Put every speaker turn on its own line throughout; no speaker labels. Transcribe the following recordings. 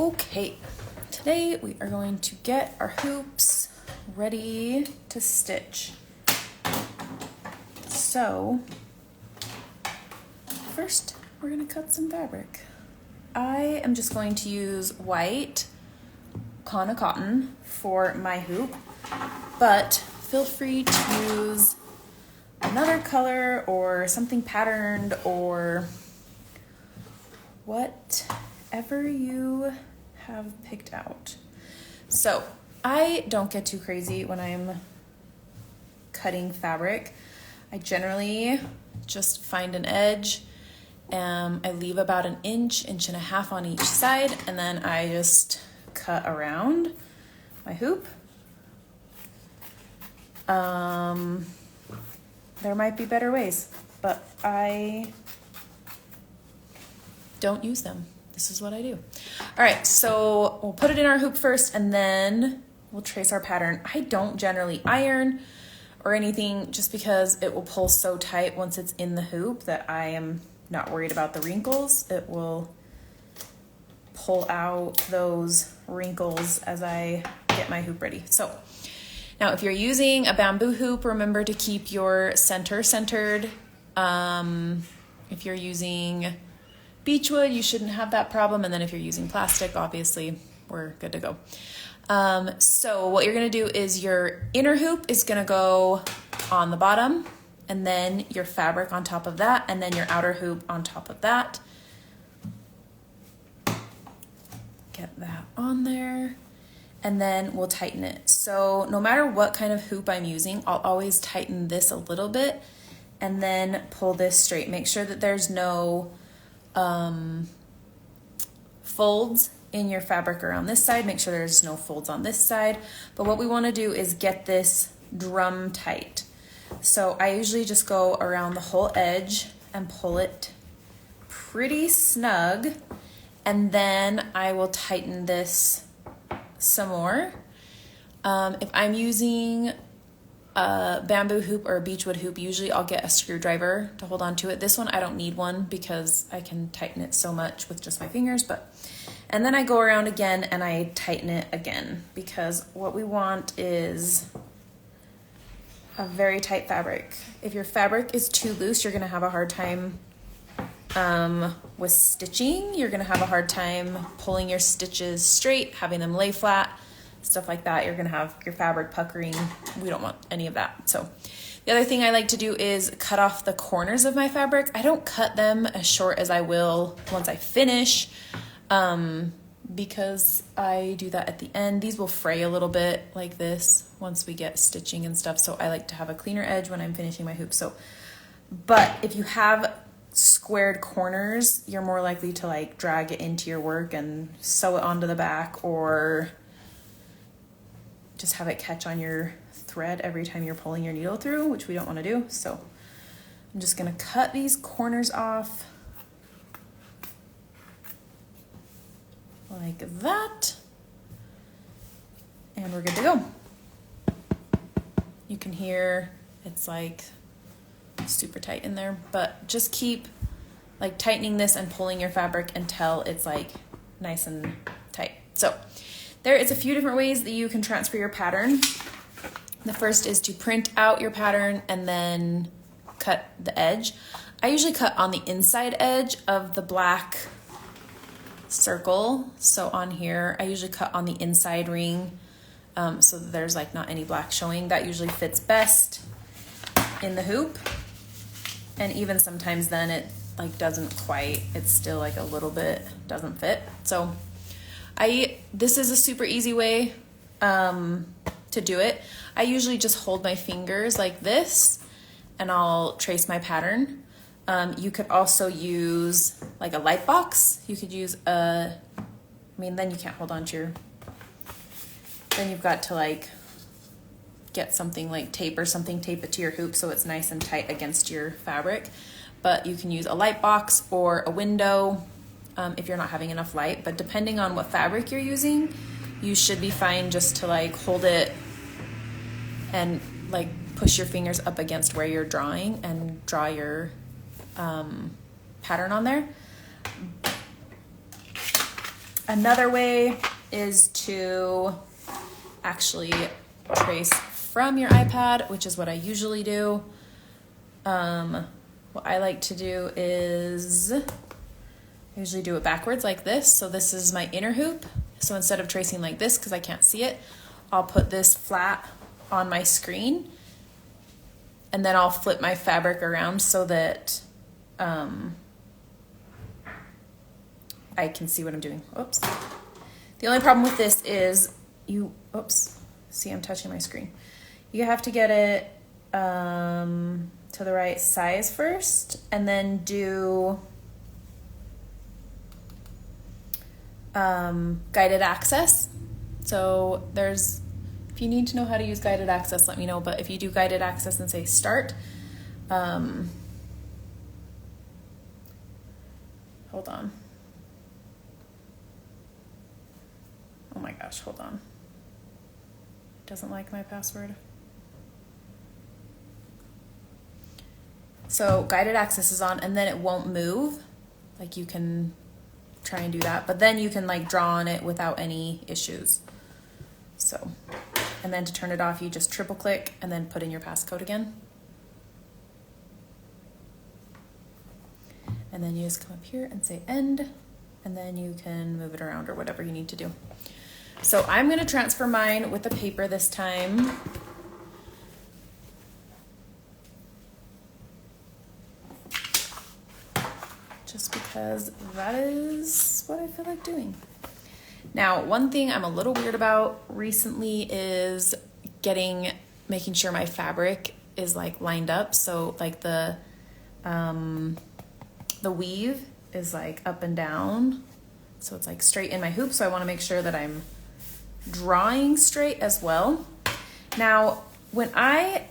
Okay, today we are going to get our hoops ready to stitch. So, first we're going to cut some fabric. I am just going to use white Kana cotton for my hoop, but feel free to use another color or something patterned or whatever you have picked out. So I don't get too crazy when I'm cutting fabric. I generally just find an edge. I leave about an inch and a half on each side, and then I just cut around my hoop. There might be better ways, but I don't use them. This is what I do. All right, so we'll put it in our hoop first, and then we'll trace our pattern. I don't generally iron or anything just because it will pull so tight once it's in the hoop that I am not worried about the wrinkles. It will pull out those wrinkles as I get my hoop ready. So now if you're using a bamboo hoop, remember to keep your center centered. If you're using beechwood, you shouldn't have that problem. And then if you're using plastic, obviously we're good to go. So what you're gonna do is your inner hoop is gonna go on the bottom, and then your fabric on top of that, and then your outer hoop on top of that. Get that on there, and then we'll tighten it. So no matter what kind of hoop I'm using, I'll always tighten this a little bit and then pull this straight. Make sure that there's no folds in your fabric around this side. Make sure there's no folds on this side. But what we want to do is get this drum tight. So I usually just go around the whole edge and pull it pretty snug, and then I will tighten this some more. If I'm using a bamboo hoop or a beechwood hoop, usually I'll get a screwdriver to hold on to it. This one I don't need one because I can tighten it so much with just my fingers, and then I go around again and I tighten it again, because what we want is a very tight fabric. If your fabric is too loose, you're gonna have a hard time with stitching. You're gonna have a hard time pulling your stitches straight, having them lay flat, stuff like that. You're gonna have your fabric puckering. We don't want any of that. So the other thing I like to do is cut off the corners of my fabric. I don't cut them as short as I will once I finish, because I do that at the end. These will fray a little bit like this once we get stitching and stuff. So I like to have a cleaner edge when I'm finishing my hoop. But if you have squared corners, you're more likely to like drag it into your work and sew it onto the back, or just have it catch on your thread every time you're pulling your needle through, which we don't want to do. So I'm just going to cut these corners off like that, and we're good to go. You can hear it's like super tight in there, but just keep like tightening this and pulling your fabric until it's like nice and tight. So there is a few different ways that you can transfer your pattern. The first is to print out your pattern and then cut the edge. I usually cut on the inside edge of the black circle. So on here, I usually cut on the inside ring, so that there's like not any black showing. That usually fits best in the hoop. And even sometimes then it like doesn't quite, it's still like a little bit doesn't fit. So this is a super easy way to do it. I usually just hold my fingers like this and I'll trace my pattern. You could also use like a light box. You could use then you can't hold on to then you've got to like get something like tape or something, tape it to your hoop so it's nice and tight against your fabric. But you can use a light box or a window if you're not having enough light. But depending on what fabric you're using, you should be fine just to like hold it and like push your fingers up against where you're drawing and draw your pattern on there. Another way is to actually trace from your iPad, which is what I usually do. What I like to do is I usually do it backwards like this. So this is my inner hoop. So instead of tracing like this, because I can't see it, I'll put this flat on my screen, and then I'll flip my fabric around so that I can see what I'm doing. Oops. The only problem with this is see, I'm touching my screen. You have to get it to the right size first, and then do guided access. So if you need to know how to use guided access, let me know. But if you do guided access and say start, hold on. Oh my gosh, hold on. Doesn't like my password. So guided access is on, and then it won't move. Like, you can try and do that, but then you can like draw on it without any issues. So, and then to turn it off, you just triple click and then put in your passcode again. And then you just come up here and say end, and then you can move it around or whatever you need to do. So I'm going to transfer mine with the paper this time. Just because that is what I feel like doing. Now, one thing I'm a little weird about recently is making sure my fabric is like lined up. So like the weave is like up and down. So it's like straight in my hoop. So I want to make sure that I'm drawing straight as well. Now, when I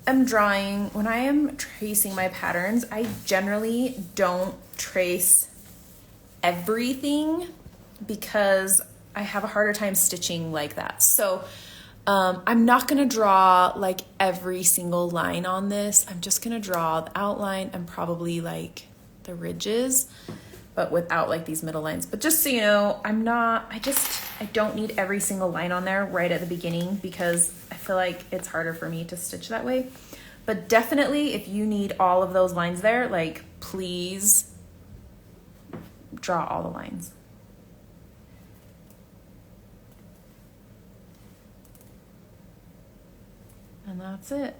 am tracing my patterns, I generally don't trace everything because I have a harder time stitching like that. So I'm not going to draw like every single line on this. I'm just going to draw the outline and probably like the ridges, but without like these middle lines. But just so you know, I don't need every single line on there right at the beginning because I feel like it's harder for me to stitch that way. But definitely if you need all of those lines there, like please draw all the lines. And that's it.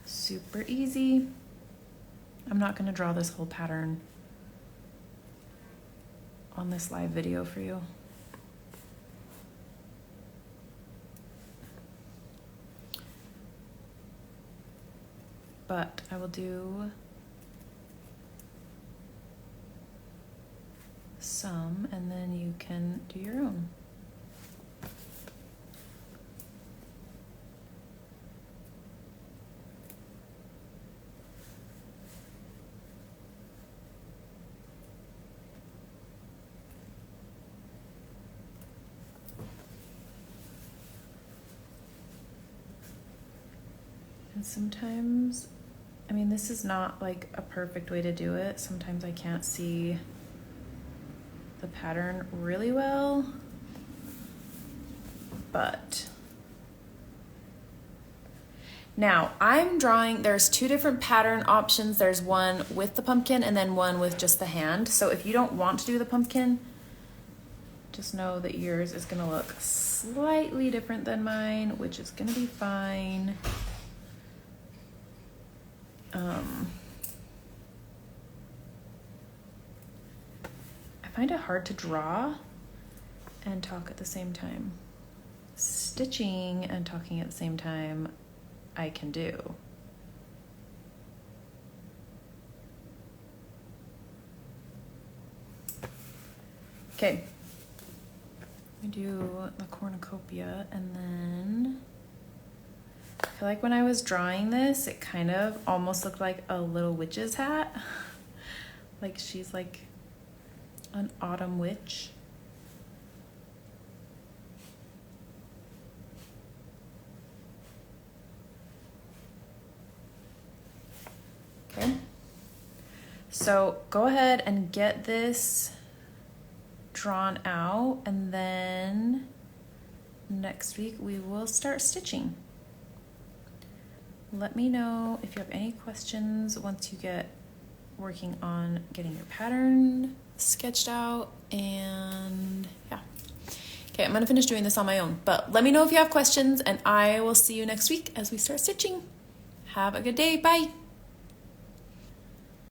Super easy. I'm not going to draw this whole pattern on this live video for you. But I will do some, and then you can do your own. And sometimes, I mean, this is not like a perfect way to do it. Sometimes I can't see the pattern really well, but now I'm drawing, there's two different pattern options. There's one with the pumpkin and then one with just the hand. So if you don't want to do the pumpkin, just know that yours is gonna look slightly different than mine, which is gonna be fine. I find it hard to draw and talk at the same time. Stitching and talking at the same time, I can do. Okay, we do the cornucopia, and then I feel like when I was drawing this, it kind of almost looked like a little witch's hat. Like she's like an autumn witch. So go ahead and get this drawn out, and then next week we will start stitching. Let me know if you have any questions once you get working on getting your pattern sketched out, and yeah. Okay, I'm gonna finish doing this on my own, but let me know if you have questions, and I will see you next week as we start stitching. Have a good day. Bye.